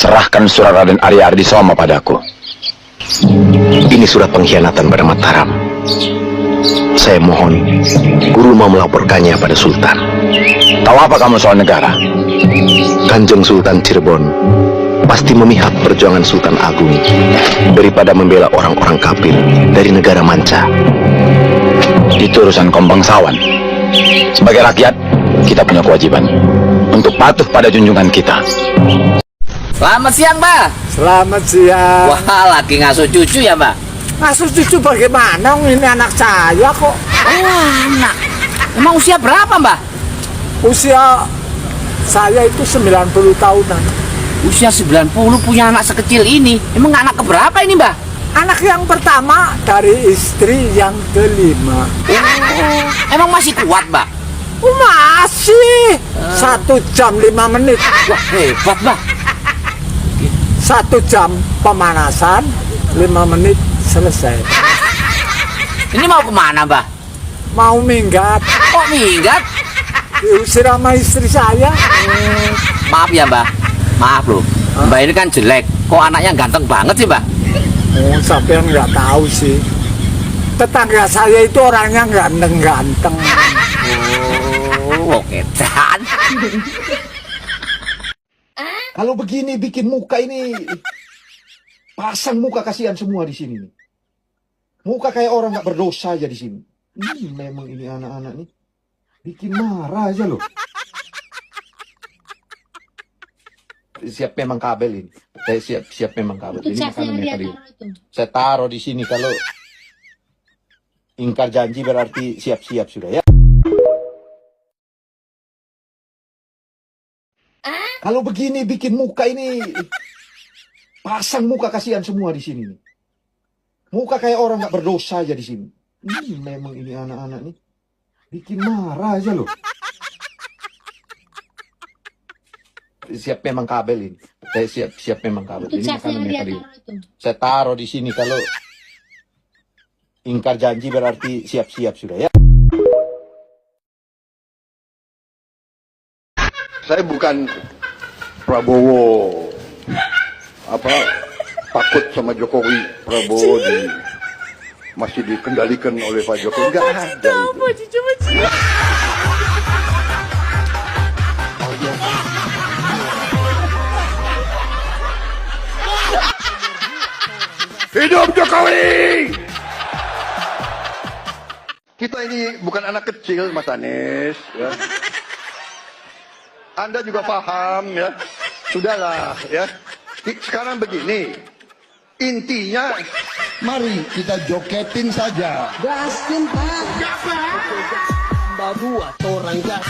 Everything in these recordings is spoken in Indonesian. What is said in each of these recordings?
Serahkan surat Raden Arya Ardisoma padaku. Ini surat pengkhianatan pada Mataram. Saya mohon, guru mau melaporkannya pada Sultan. Tahu apa kamu soal negara? Kanjeng Sultan Cirebon pasti memihak perjuangan Sultan Agung daripada membela orang-orang kafir dari negara manca. Itu urusan kaum bangsawan. Sebagai rakyat, kita punya kewajiban untuk patuh pada junjungan kita. Selamat siang, Mbak. Selamat siang. Wah, lagi ngasuh cucu ya, Mbak? Ngasuh cucu bagaimana? Ini anak saya kok. Oh, anak. Emang usia berapa, Mbak? Usia saya itu 90 tahunan. Usia 90 punya anak sekecil ini. Emang anak keberapa ini, Mbak? Anak yang pertama dari istri yang kelima. Oh, emang masih kuat, Mbak? Masih 1 jam 5 menit. Wah, hebat, Mbak. 1 jam pemanasan, 5 menit selesai. Ini mau kemana, Mbak? Mau minggat, Kok minggat? diusir sama istri saya. Maaf ya, Mbak. Maaf loh. Mbak ini kan jelek. Kok anaknya ganteng banget sih, Mbak? Oh, sampai nggak tahu sih. Tetangga saya itu orangnya ganteng-ganteng. Oh, oke. Dan Kalau begini bikin muka ini, pasang muka kasihan semua di sini. Muka kayak orang nggak berdosa aja di sini. Memang ini anak-anak nih bikin marah aja loh. Siap memang kabel ini. Saya siap memang kabel. Ini makanannya tadi. Saya taruh di sini kalau ingkar janji berarti siap-siap sudah ya. Kalau begini bikin muka ini, pasang muka kasihan semua di sini. Muka kayak orang nggak berdosa aja di sini. Memang ini anak-anak nih bikin marah aja loh. Siap memang kabel ini. Saya siap memang kabel. Ini makanannya tadi. Saya taruh di sini kalau ingkar janji berarti siap-siap sudah ya. Saya bukan Prabowo takut sama Jokowi. Prabowo masih dikendalikan oleh Pak Jokowi. Enggak ada itu. Hidup Jokowi! Kita ini bukan anak kecil, Mas Anies. Ya. Anda juga paham ya. Sudahlah ya. Sekarang begini. Intinya mari kita joketin saja. Gaskin Pak. Baru orang gas.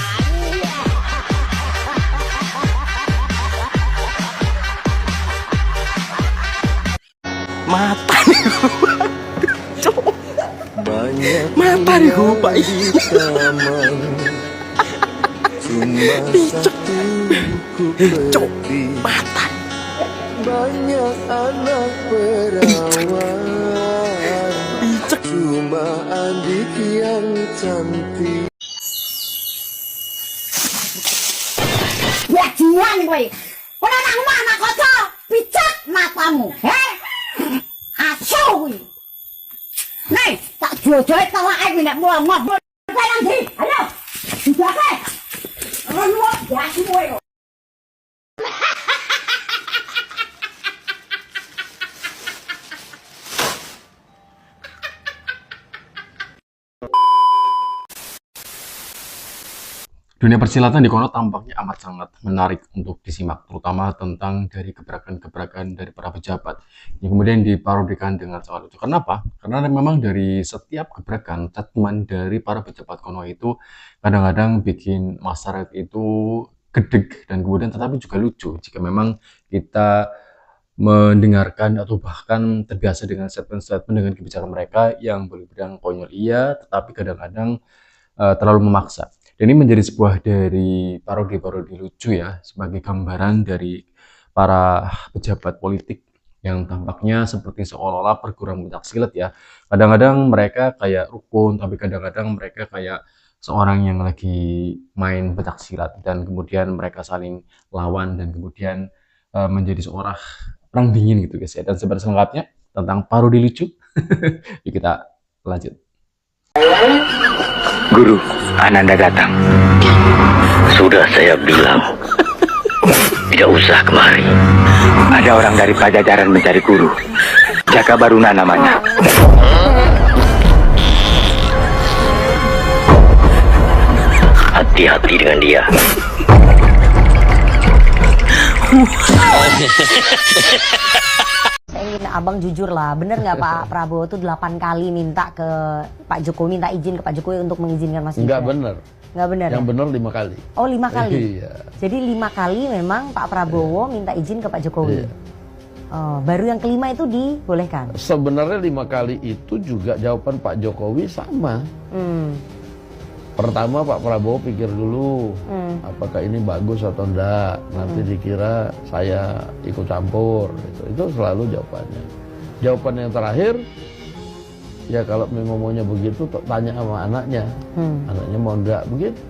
mata nih gua. Mata nih gua, Pak. Cok, mata. Banyak anak perawan, cuma adik yang cantik. Bajingan kowe. Kowe nang mana kaca? Picak matamu. Asu kuwi. Nih, tak jojoe tawake kuwi nek mulo ngobrol. Sayang di. Ayo. Dijake. Anu ya kowe. Dunia persilatan di kono tampaknya amat sangat menarik untuk disimak, terutama tentang dari gebrakan-gebrakan dari para pejabat yang kemudian diparodikan dengan sangat lucu. Kenapa? Karena memang dari setiap gebrakan, statement dari para pejabat kono itu kadang-kadang bikin masyarakat itu gedeg dan kemudian tetapi juga lucu jika memang kita mendengarkan atau bahkan terbiasa dengan statement-statement dengan kebijakan mereka yang boleh dibilang konyol iya, tetapi kadang-kadang terlalu memaksa. Dan ini menjadi sebuah dari parodi-parodi lucu ya, sebagai gambaran dari para pejabat politik yang tampaknya seperti seolah-olah perguruan pencaksilat ya. Kadang-kadang mereka kayak rukun, tapi kadang-kadang mereka kayak seorang yang lagi main pencaksilat dan kemudian mereka saling lawan dan kemudian menjadi seorang perang dingin gitu guys ya. Dan sebar selengkapnya tentang parodi lucu, yuk kita lanjut. Guru, Ananda datang. Sudah saya bilang, tidak usah kemari. Ada orang dari Pajajaran mencari guru. Jaka Baruna namanya. Hati-hati dengan dia. Saya ingin abang jujur lah, bener nggak Pak Prabowo tuh 8 kali minta ke Pak Jokowi, minta izin ke Pak Jokowi untuk mengizinkan Mas Gibran? Enggak benar. Nggak benar. Yang ya? benar 5 kali. Oh 5 kali. Iya. Jadi 5 kali memang Pak Prabowo minta izin ke Pak Jokowi. Iya. Oh, baru yang kelima itu dibolehkan. Sebenarnya 5 kali itu juga jawaban Pak Jokowi sama. Pertama Pak Prabowo pikir dulu apakah ini bagus atau enggak. Nanti dikira saya ikut campur. Itu selalu jawabannya. Jawaban yang terakhir, ya kalau memang maunya begitu tanya sama anaknya. Anaknya mau enggak begitu.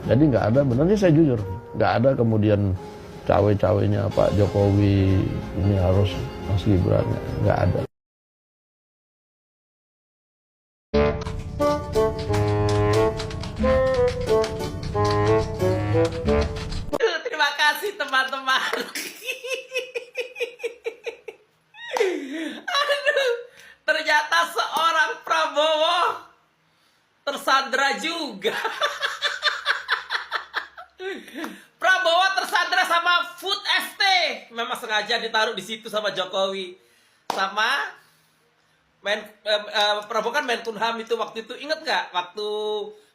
Jadi nggak ada, benarnya saya jujur, nggak ada kemudian cawe-cawenya Pak Jokowi ini harus Mas Gibran, nggak ada. Terima kasih teman-teman. Aduh, ternyata seorang Prabowo tersandra juga. Prabowo tersandra sama Food ST. Memang sengaja ditaruh di situ sama Jokowi. Sama Prabowo kan Menkumham itu waktu itu, inget nggak? Waktu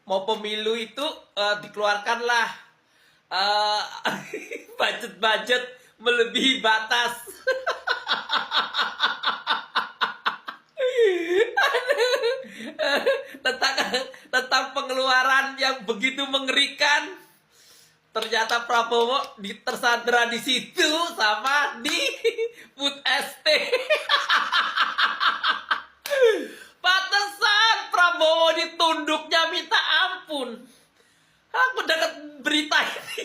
mau pemilu itu dikeluarkanlah budget-budget melebihi batas. tentang pengeluaran yang begitu mengerikan. Ternyata Prabowo tersandra di situ sama di Food ST. Pantesan Prabowo ditunduknya minta ampun. Aku dapat berita ini.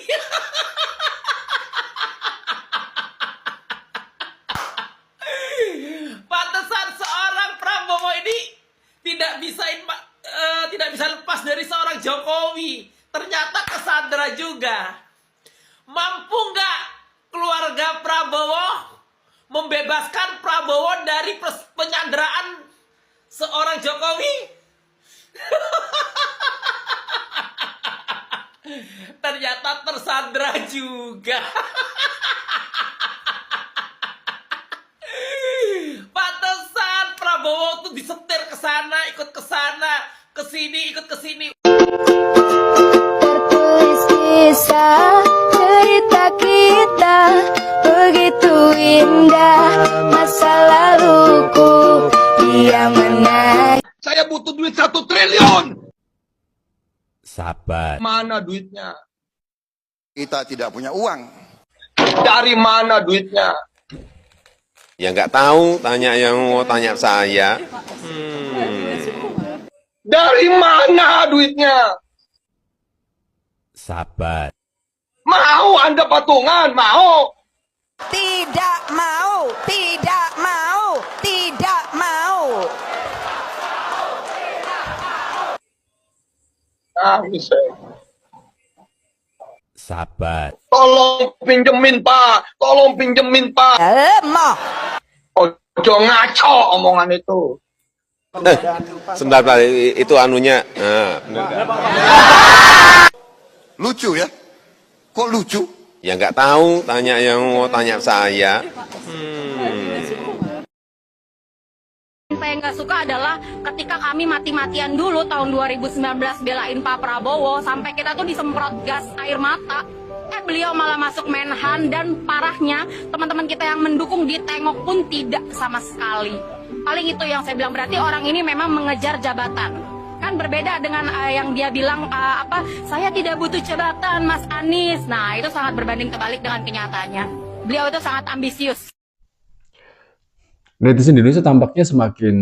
Pantesan seorang Prabowo ini tidak bisa lepas dari seorang Jokowi. Ternyata kesandra juga. Mampu nggak keluarga Prabowo membebaskan Prabowo dari penyanderaan seorang Jokowi? Ternyata tersandra juga. Pantesan Prabowo tuh disetir ke sana, ikut ke sana, ke sini, ikut ke sini. Tertulis kisah cerita kita begitu indah, masa laluku dia menang. Saya butuh duit 1 triliun. Sabar. Mana duitnya? Kita tidak punya uang. Dari mana duitnya? Ya nggak tahu, tanya yang mau tanya saya. Dari mana duitnya? Sabar. Mau Anda patungan? Mau? Tidak mau, tidak mau, tidak mau. Sabar. Tolong pinjemin Pak, tolong pinjemin Pak. Mau. Ojo ngaco omongan itu. Sebentar, itu anunya. Bener nggak? Lucu ya? Kok lucu? Ya nggak tahu, tanya yang mau tanya saya. Saya nggak suka adalah ketika kami mati-matian dulu tahun 2019 belain Pak Prabowo sampai kita tuh disemprot gas air mata. Beliau malah masuk Menhan dan parahnya teman-teman kita yang mendukung ditengok pun tidak sama sekali. Paling itu yang saya bilang, berarti orang ini memang mengejar jabatan. Kan berbeda dengan yang dia bilang saya tidak butuh jabatan Mas Anies. Nah itu sangat berbanding terbalik dengan kenyataannya. Beliau itu sangat ambisius. Netizen di Indonesia tampaknya semakin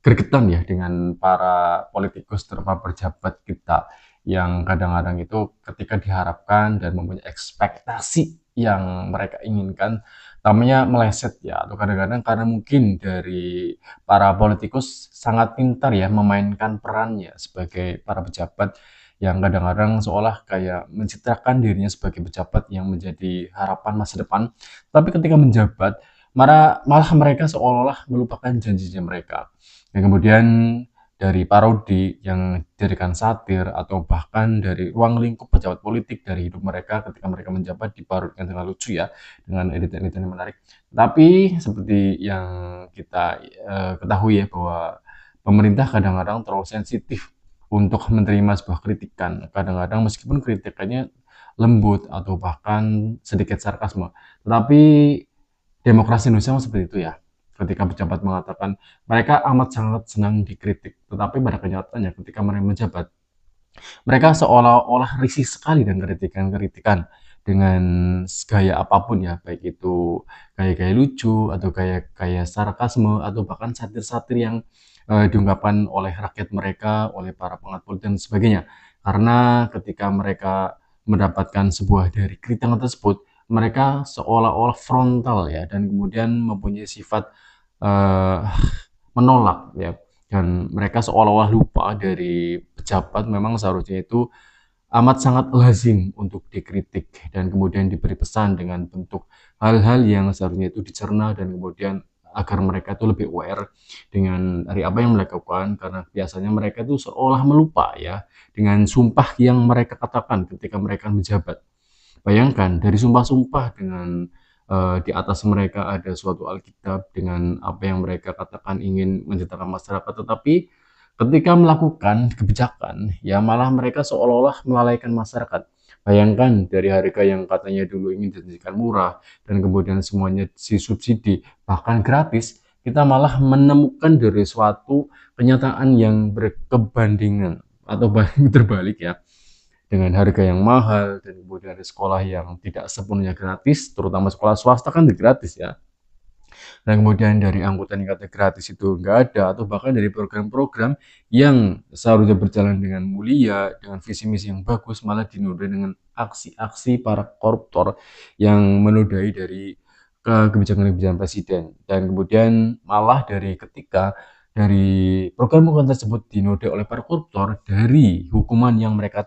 gregetan ya dengan para politikus terutama pejabat kita yang kadang-kadang itu ketika diharapkan dan mempunyai ekspektasi yang mereka inginkan, namanya meleset ya, atau kadang-kadang karena mungkin dari para politikus sangat pintar ya memainkan perannya sebagai para pejabat yang kadang-kadang seolah kayak mencitrakan dirinya sebagai pejabat yang menjadi harapan masa depan, tapi ketika menjabat malah mereka seolah-olah melupakan janjinya mereka. Dan kemudian dari parodi yang dijadikan satir atau bahkan dari ruang lingkup pejabat politik dari hidup mereka ketika mereka menjabat diparodikan dengan lucu ya, dengan editan-editan yang menarik. Tapi seperti yang kita ketahui ya, bahwa pemerintah kadang-kadang terlalu sensitif untuk menerima sebuah kritikan. Kadang-kadang meskipun kritikannya lembut atau bahkan sedikit sarkasme, tetapi demokrasi Indonesia seperti itu ya. Ketika pejabat mengatakan mereka amat sangat senang dikritik, tetapi pada kenyataannya ketika mereka menjabat, mereka seolah-olah risih sekali dengan kritikan-kritikan dengan gaya apapun ya, baik itu gaya-gaya lucu atau gaya-gaya sarkasme atau bahkan satir-satir yang diungkapkan oleh rakyat mereka, oleh para pengamat politik dan sebagainya. Karena ketika mereka mendapatkan sebuah dari kritikan tersebut, mereka seolah-olah frontal ya, dan kemudian mempunyai sifat menolak ya, dan mereka seolah-olah lupa dari pejabat memang seharusnya itu amat sangat lazim untuk dikritik dan kemudian diberi pesan dengan bentuk hal-hal yang seharusnya itu dicerna dan kemudian agar mereka itu lebih aware dengan dari apa yang mereka lakukan, karena biasanya mereka itu seolah melupa ya dengan sumpah yang mereka katakan ketika mereka menjabat. Bayangkan dari sumpah-sumpah dengan di atas mereka ada suatu Alkitab dengan apa yang mereka katakan ingin menceritakan masyarakat, tetapi ketika melakukan kebijakan ya malah mereka seolah-olah melalaikan masyarakat. Bayangkan dari harga yang katanya dulu ingin dijanjikan murah dan kemudian semuanya disubsidi bahkan gratis, kita malah menemukan dari suatu kenyataan yang berkebandingan atau terbalik ya, dengan harga yang mahal dan kemudian ada sekolah yang tidak sepenuhnya gratis, terutama sekolah swasta kan gratis ya. Dan kemudian dari angkutan yang kata gratis itu enggak ada, atau bahkan dari program-program yang seharusnya berjalan dengan mulia, dengan visi misi yang bagus, malah dinodai dengan aksi-aksi para koruptor yang menodai dari kebijakan-kebijakan presiden. Dan kemudian malah dari ketika dari program-program tersebut dinodai oleh para koruptor, dari hukuman yang mereka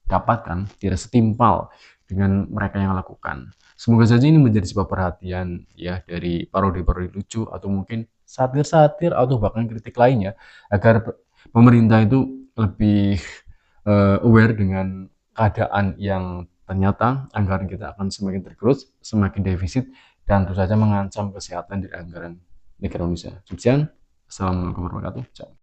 dapatkan tidak setimpal dengan mereka yang lakukan. Semoga saja ini menjadi sebuah perhatian ya dari parodi-parodi lucu atau mungkin satir-satir atau bahkan kritik lainnya, agar pemerintah itu lebih aware dengan keadaan yang ternyata anggaran kita akan semakin tergerus, semakin defisit, dan tentu saja mengancam kesehatan dari anggaran negara Indonesia. Sekian, assalamualaikum warahmatullahi wabarakatuh.